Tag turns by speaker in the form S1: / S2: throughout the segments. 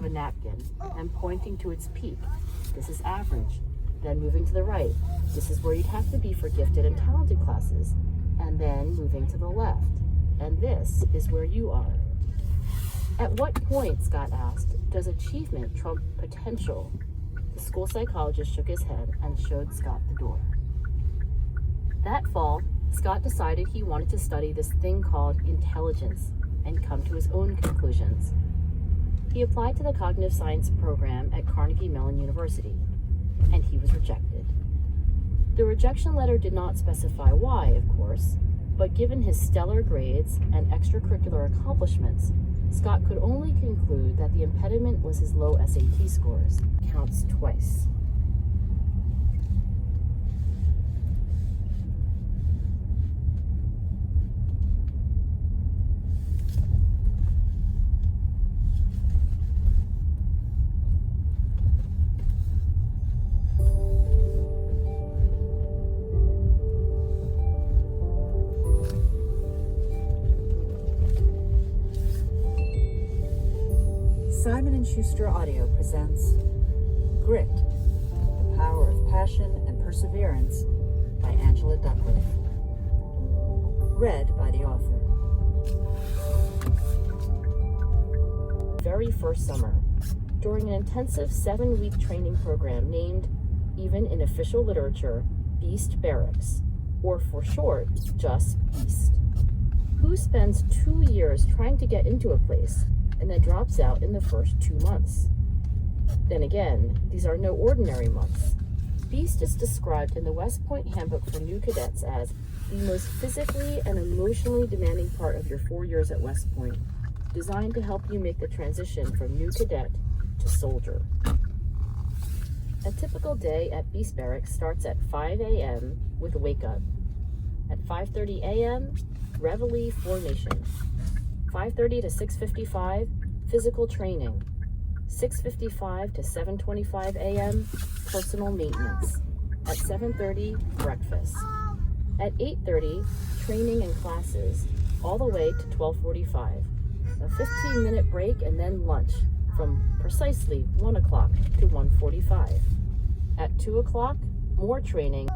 S1: a napkin and pointing to its peak. This is average. Then moving to the right. This is where you'd have to be for gifted and talented classes. And then moving to the left. And this is where you are. At what point, Scott asked, does achievement trump potential? The school psychologist shook his head and showed Scott the door. That fall, Scott decided he wanted to study this thing called intelligence and come to his own conclusions. He applied to the cognitive science program at Carnegie Mellon University, and he was rejected. The rejection letter did not specify why, of course, but given his stellar grades and extracurricular accomplishments, Scott could only conclude that the impediment was his low SAT scores. Counts twice.
S2: Simon & Schuster Audio presents Grit, The Power of Passion and Perseverance by Angela Duckworth. Read by the author.
S1: Very first summer, during an intensive 7-week training program named, even in official literature, Beast Barracks, or for short, just Beast. Who spends 2 years trying to get into a place and then drops out in the first 2 months? Then again, these are no ordinary months. Beast is described in the West Point Handbook for New Cadets as the most physically and emotionally demanding part of your 4 years at West Point, designed to help you make the transition from new cadet to soldier. A typical day at Beast Barracks starts at 5 a.m. with wake up. At 5:30 a.m., reveille formation. 5:30 to 6:55, physical training. 6:55 to 7:25 a.m., personal maintenance. At 7:30, breakfast. At 8:30, training and classes, all the way to 12:45. A 15-minute break and then lunch from precisely 1 o'clock to 1:45. At 2 o'clock, more training.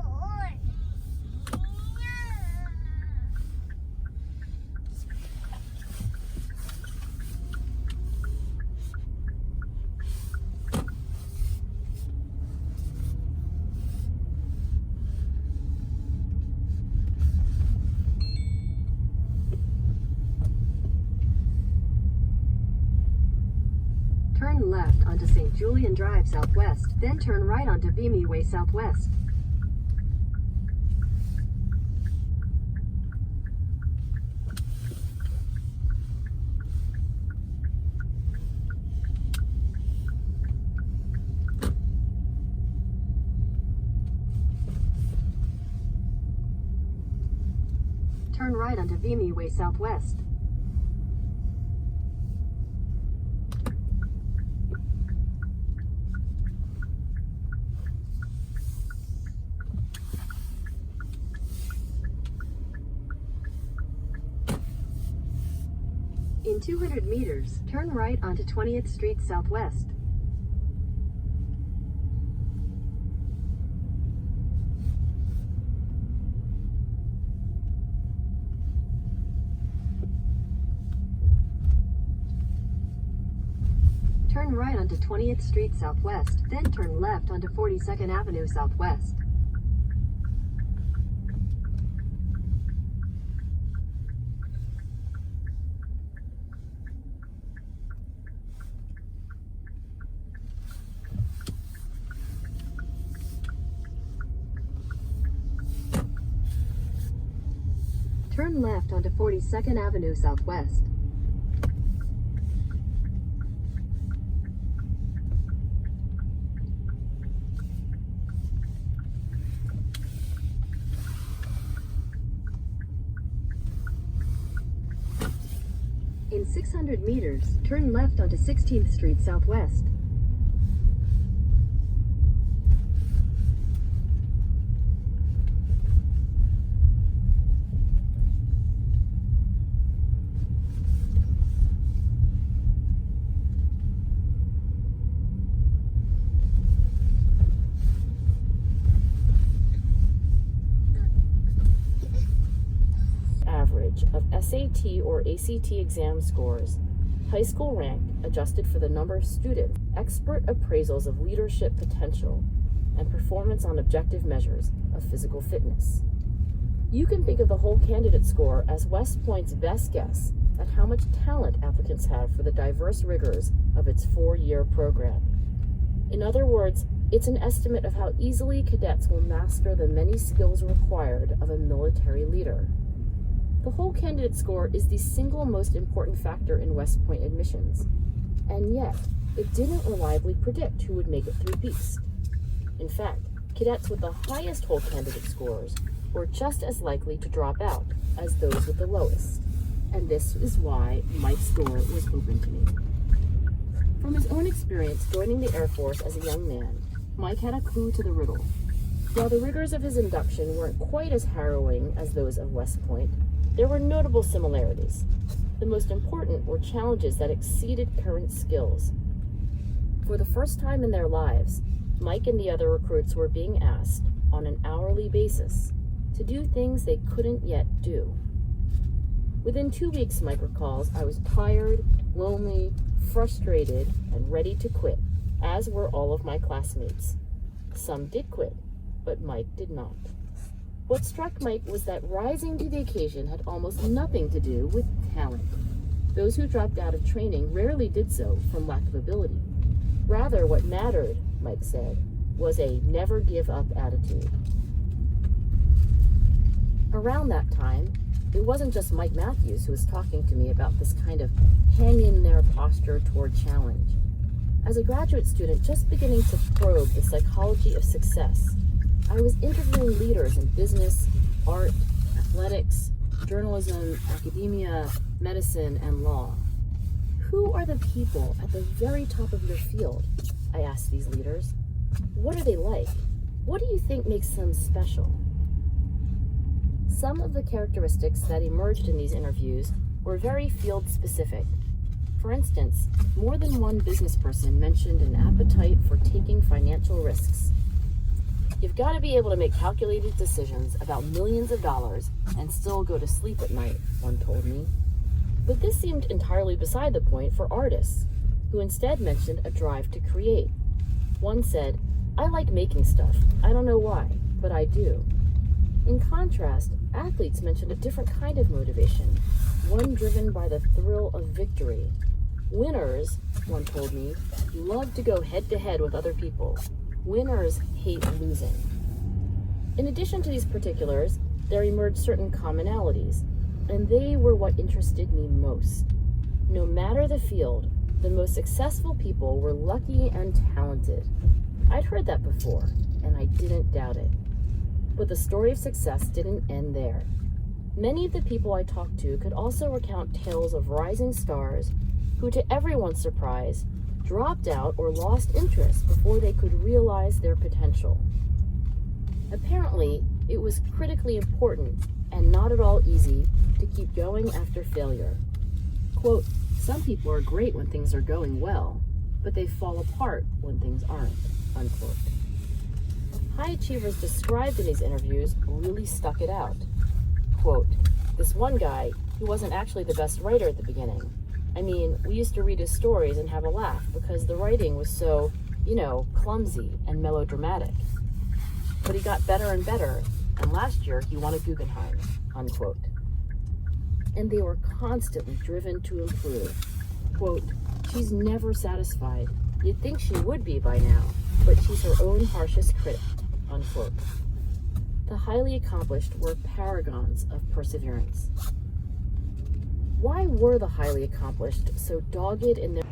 S3: Turn left onto St. Julian Drive Southwest, then turn right onto Vimy Way Southwest. Turn right onto Vimy Way Southwest. In 200 meters, turn right onto 20th Street Southwest. Turn right onto 20th Street Southwest, then turn left onto 42nd Avenue Southwest. Turn left onto 42nd Avenue Southwest. In 600 meters, turn left onto 16th Street Southwest.
S1: of SAT or ACT exam scores, high school rank adjusted for the number of students, expert appraisals of leadership potential, and performance on objective measures of physical fitness. You can think of the whole candidate score as West Point's best guess at how much talent applicants have for the diverse rigors of its 4-year program. In other words, it's an estimate of how easily cadets will master the many skills required of a military leader. The whole candidate score is the single most important factor in West Point admissions, and yet it didn't reliably predict who would make it through Beast. In fact, cadets with the highest whole candidate scores were just as likely to drop out as those with the lowest, and this is why Mike's door was open to me. From his own experience joining the Air Force as a young man, Mike had a clue to the riddle. While the rigors of his induction weren't quite as harrowing as those of West Point, there were notable similarities. The most important were challenges that exceeded current skills. For the first time in their lives, Mike and the other recruits were being asked, on an hourly basis, to do things they couldn't yet do. Within 2 weeks, Mike recalls, I was tired, lonely, frustrated, and ready to quit, as were all of my classmates. Some did quit, but Mike did not. What struck Mike was that rising to the occasion had almost nothing to do with talent. Those who dropped out of training rarely did so from lack of ability. Rather, what mattered, Mike said, was a never give up attitude. Around that time, it wasn't just Mike Matthews who was talking to me about this kind of hang-in-there posture toward challenge. As a graduate student just beginning to probe the psychology of success, I was interviewing leaders in business, art, athletics, journalism, academia, medicine, and law. Who are the people at the very top of your field? I asked these leaders. What are they like? What do you think makes them special? Some of the characteristics that emerged in these interviews were very field-specific. For instance, more than one business person mentioned an appetite for taking financial risks. You've got to be able to make calculated decisions about millions of dollars and still go to sleep at night, one told me. But this seemed entirely beside the point for artists, who instead mentioned a drive to create. One said, I like making stuff. I don't know why, but I do. In contrast, athletes mentioned a different kind of motivation, one driven by the thrill of victory. Winners, one told me, love to go head-to-head with other people. Winners hate losing. In addition to these particulars, there emerged certain commonalities, and they were what interested me most. No matter the field, the most successful people were lucky and talented. I'd heard that before, and I didn't doubt it. But the story of success didn't end there. Many of the people I talked to could also recount tales of rising stars who, to everyone's surprise, dropped out or lost interest before they could realize their potential. Apparently, it was critically important and not at all easy to keep going after failure. Quote, some people are great when things are going well, but they fall apart when things aren't, unquote. High achievers described in these interviews really stuck it out. Quote, this one guy, he wasn't actually the best writer at the beginning. I mean, we used to read his stories and have a laugh because the writing was so, clumsy and melodramatic. But he got better and better, and last year he won a Guggenheim, unquote. And they were constantly driven to improve. Quote, she's never satisfied. You'd think she would be by now, but she's her own harshest critic, unquote. The highly accomplished were paragons of perseverance. Why were the highly accomplished so dogged in their...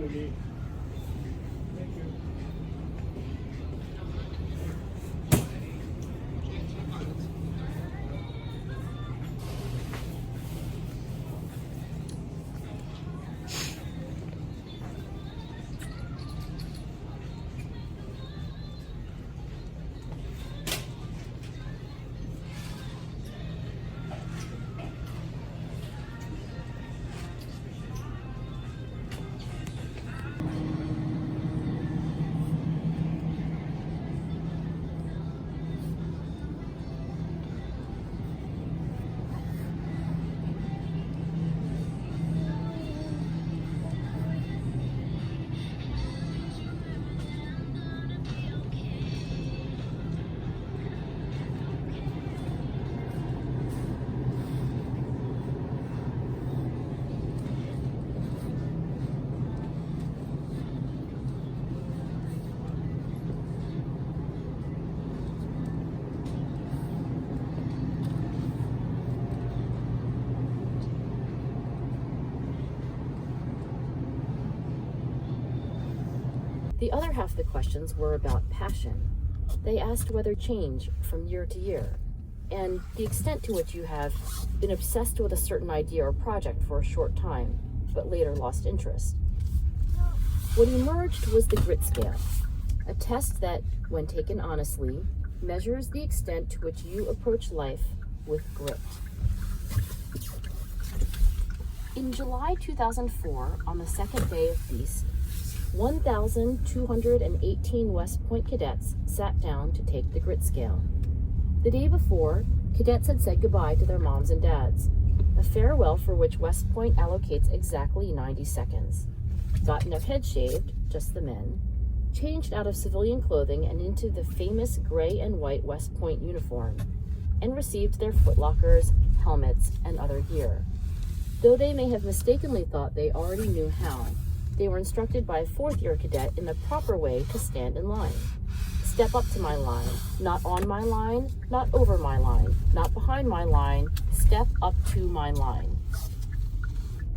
S4: opportunity. Thank you.
S1: The other half of the questions were about passion. They asked whether change from year to year, and the extent to which you have been obsessed with a certain idea or project for a short time, but later lost interest. What emerged was the grit scale, a test that, when taken honestly, measures the extent to which you approach life with grit. In July 2004, on the second day of Beast, 1,218 West Point cadets sat down to take the grit scale. The day before, cadets had said goodbye to their moms and dads, a farewell for which West Point allocates exactly 90 seconds. Gotten their heads shaved, just the men, changed out of civilian clothing and into the famous gray and white West Point uniform, and received their footlockers, helmets, and other gear. Though they may have mistakenly thought they already knew how, they were instructed by a fourth-year cadet in the proper way to stand in line. Step up to my line, not on my line, not over my line, not behind my line, step up to my line.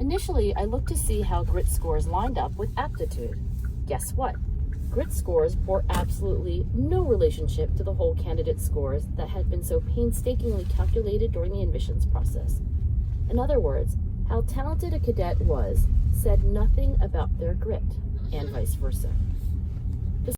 S1: Initially, I looked to see how grit scores lined up with aptitude. Guess what? Grit scores bore absolutely no relationship to the whole candidate scores that had been so painstakingly calculated during the admissions process. In other words, how talented a cadet was said nothing about their grit, and vice versa.